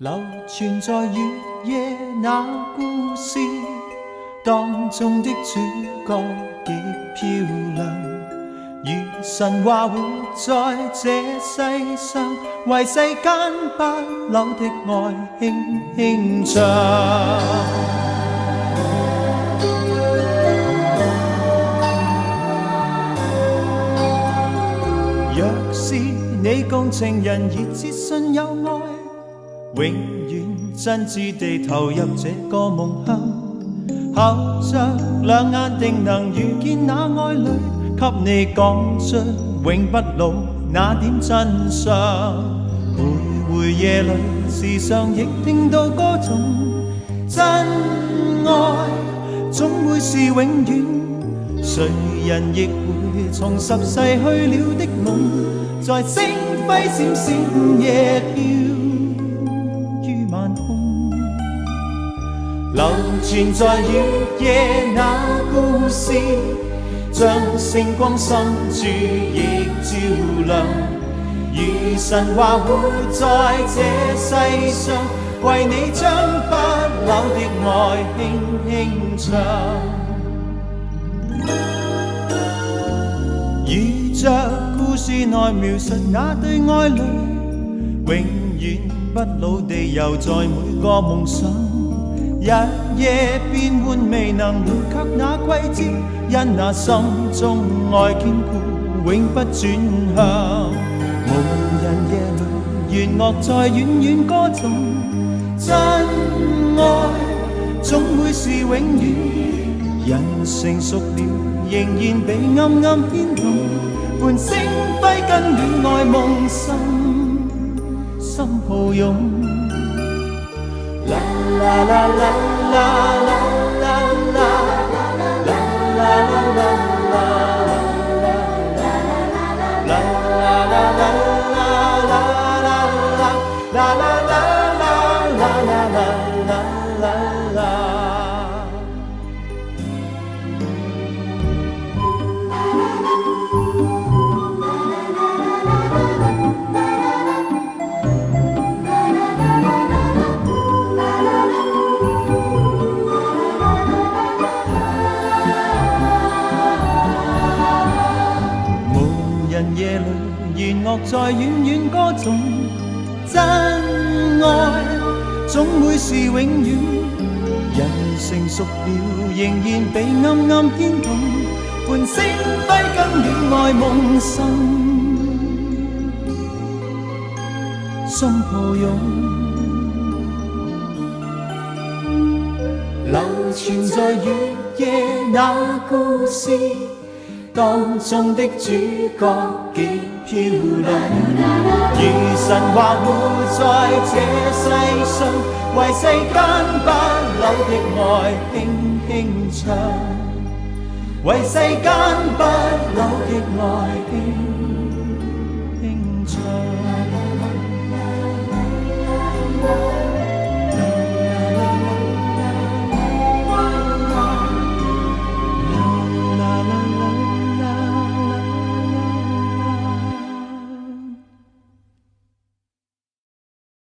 流傳在月夜那故事當中的主角極漂亮，如神話活在這世上，為世間不朽的愛輕輕唱。若是你共情人熱切信有愛，永遠真摯地投入這個夢鄉，合着兩眼定能遇見那愛侶，給你講出永不老那點真相。徘徊夜裏，時常亦聽到歌頌，真愛總會是永遠，誰人亦會重拾逝去了的夢，在星輝閃閃夜飄於晚空，流傳在月夜那故事，將星光深處亦照亮，如神話活在這世上，為你將不朽的愛輕輕唱。如着故事內描述那對愛侶，永遠不老地遊在每個夢想，日夜變換未能回卻那季節，因那心中愛堅固永不轉向。無人夜裏，弦樂在遠遠歌頌，真愛總會是永遠，人成熟了仍然被暗暗牽動，伴星輝跟戀愛夢心抱擁。啦啦啦啦啦啦啦啦啦啦啦夜裏弦樂在遠遠歌頌，真愛總會是永遠，人成熟了仍然被暗暗牽動，伴星輝跟戀愛夢心抱擁。流傳在月夜那故事當中的主角極漂亮，如神話活在這世上，為世間不朽的愛輕輕唱，為世間不朽的愛輕